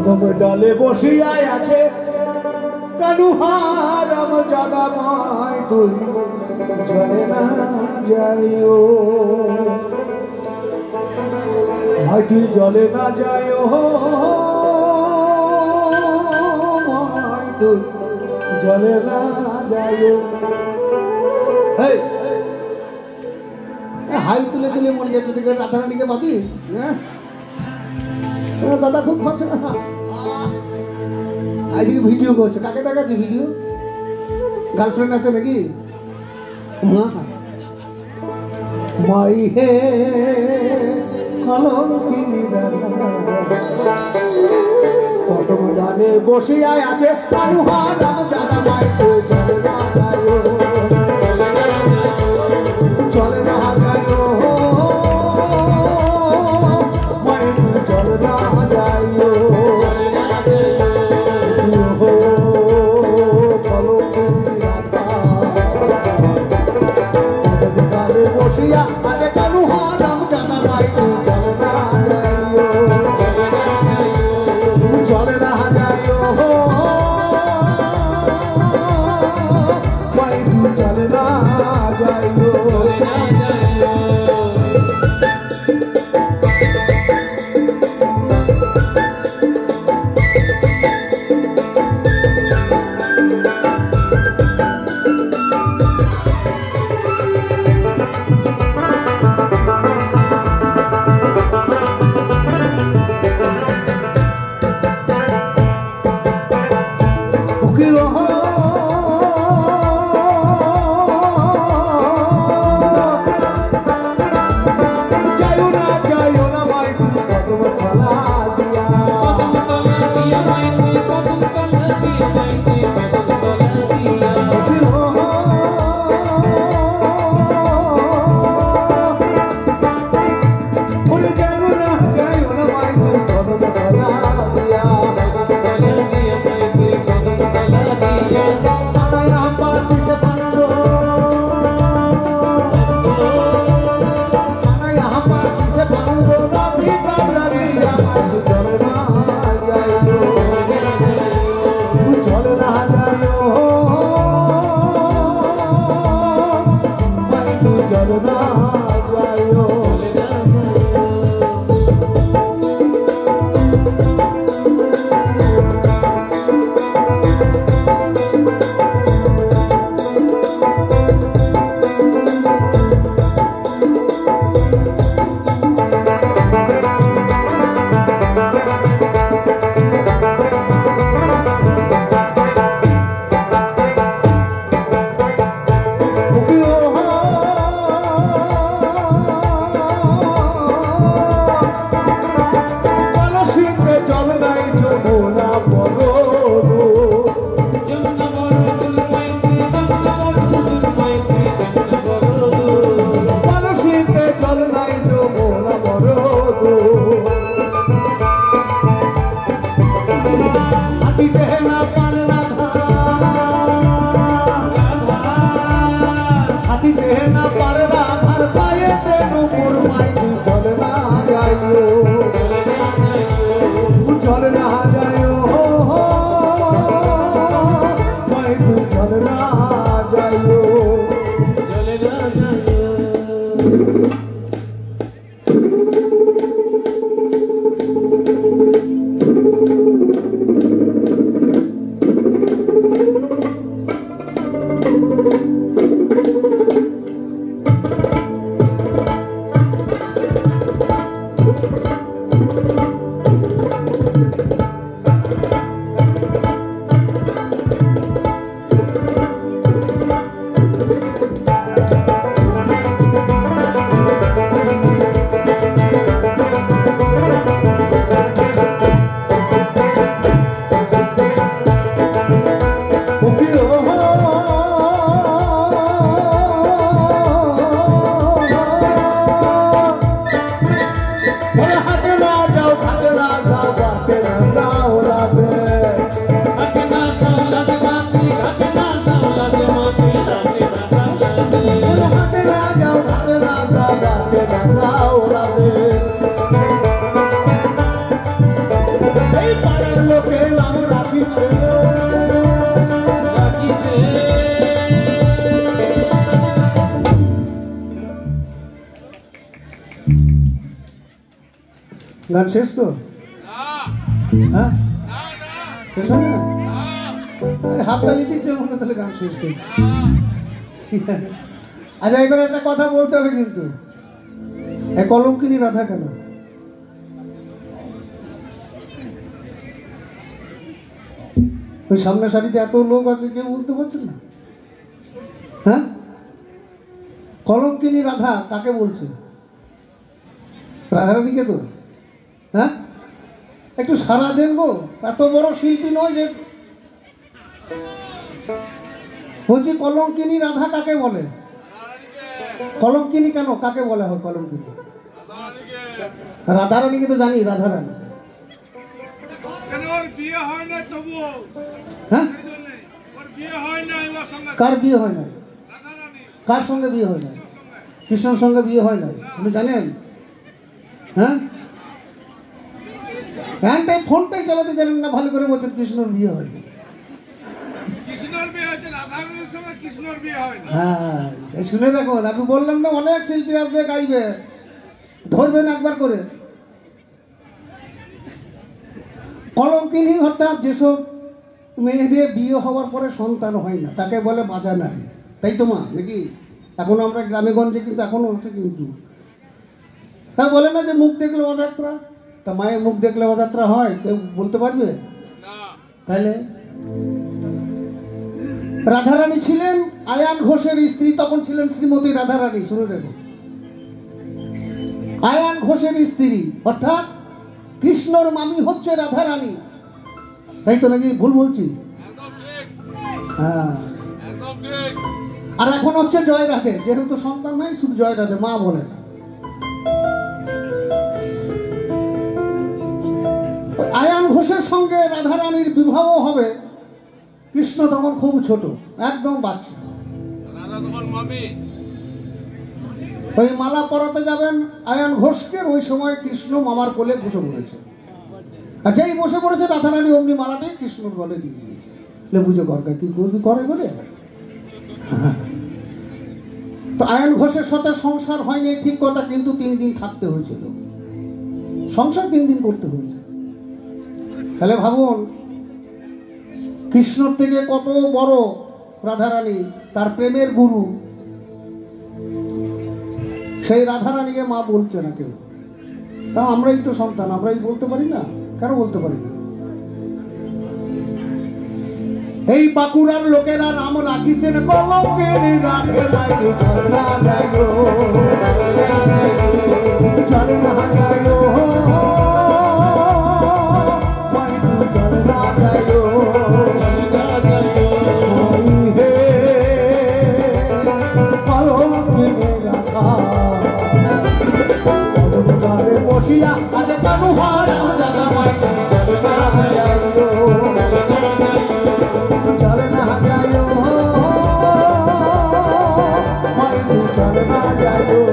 কদম ডালে বসিয়াই আছে কানুহারাম জাগামায় তুই চলে না যাইও ভাই তুই জলে না যাইও ভাই তুই জলে না যাইও হাই তুলে তুলে মনে যাচ্ছে দেখে রাধারানীকে পাবি দাদা খুব খরচ না আইদিকে ভিডিও করছে কাকে দেখাচ্ছে ভিডিও গার্লফ্রেন্ড আছে নাকি মাই হে কদম ডালে বসিয়ায় আছে কানুহারাম জাগামায় তুই চলে না যাইও চলে না যাইও মাই তুই চলে না যাইও বসিয়া আছে কানুহারাম জাগামায় তুই চলে না যাইও চলে না যাইও মাই তুই চলে না যাইও গান শেষ তো? হ্যাঁ, শেষ হয় না? হাততালি দিচ্ছে মনে, তাহলে গান শেষ করছে। আচ্ছা, এবার একটা কথা বলতে হবে কিন্তু, কলঙ্কিনী রাধা কেন? ওই সামনের সারিতে এত লোক আছে, কেউ বলতে পারছেন না? হ্যাঁ, কলঙ্কিনী রাধা কাকে বলছে? রাধারানীকে তো। হ্যাঁ, একটু সারা দেন গো, এত বড় শিল্পী নয় যে। বলছি কলঙ্কিনী রাধা কাকে বলে? কলঙ্কিনী কেন, কাকে বলা হয় কলঙ্কিনী? রাধারানীকে তো জানি, রাধারানী। হ্যাঁ, কার বিয়ে হয় না? কার সঙ্গে বিয়ে হয় না? কৃষ্ণর সঙ্গে বিয়ে হয় না, আপনি জানেন? হ্যাঁ, হ্যান্ডটাই ফোনটাই চালাতে জানেন না ভালো করে, বলছেন কৃষ্ণর বিয়ে হয় না। হ্যাঁ, শুনে রাখুন, আমি বললাম না অনেক শিল্পী আসবে, গাইবে, ধরবেন একবার করে। কলঙ্কিনী অর্থাৎ যেসব মেয়েদের বিয়ে হওয়ার পরে সন্তান হয় না, তাকে বলে বাজা নারী, তাই তো মা? নাকি এখনো আমরা গ্রামে গঞ্জে কিন্তু এখনো হচ্ছে কিন্তু। তা বলে না যে মুখ দেখলে অযাত্রা, তা মায়ের মুখ দেখলে অযাত্রা হয়, কেউ বলতে পারবে? তাহলে রাধারানী ছিলেন আয়ান ঘোষের স্ত্রী, তখন ছিলেন শ্রীমতী রাধারানী। শুনে রেখো, আয়ান ঘোষের স্ত্রী অর্থাৎ কৃষ্ণর মামি হচ্ছে রাধারানী, তাই তো? নাকি ভুল বলছি? হ্যাঁ, আর এখন হচ্ছে জয় রাধে, যেহেতু সন্তান নাই শুধু জয় রাধে, মা বলে না। আয়ান ঘোষের সঙ্গে রাধারানীর বিবাহ হবে, কৃষ্ণ তখন খুব ছোট, একদম বাচ্চা। ওই মালা পরাতে যাবেন আয়ান ঘোষকে, ওই সময় কৃষ্ণ মামার কোলে বসে পড়েছে, আর যেই বসে পড়েছে রাধারানী অমনি মালাটি কৃষ্ণর গলে দিয়ে দিয়েছে। বুঝে দরকার কি করবি করে বলে। তো আয়ান ঘোষের সাথে সংসার হয়নি ঠিক কথা, কিন্তু 3 দিন থাকতে হয়েছিল, সংসার 3 দিন করতে হয়েছে। তাহলে ভাবুন, কৃষ্ণর থেকে কত বড় রাধারানী, তার প্রেমের গুরু, সেই রাধারানীকে মা বলছে না কেউ। তা আমরাই তো সন্তান, আমরাই বলতে পারি না? কেন বলতে পারি না? এই বাঁকুড়ার লোকেরা নাম রাখিছেন কলঙ্কিনী রাধে লাগে, ঝরনা যাইও ঝরনা যাইও ঝরনা যাইও হে কলঙ্কিনী রাধা কলঙ্কারে বসিয়া আছে কানুহার জাগা মাই, ঝরনা যাইও ঝরনা যাইও মাই, ঝরনা যাইও।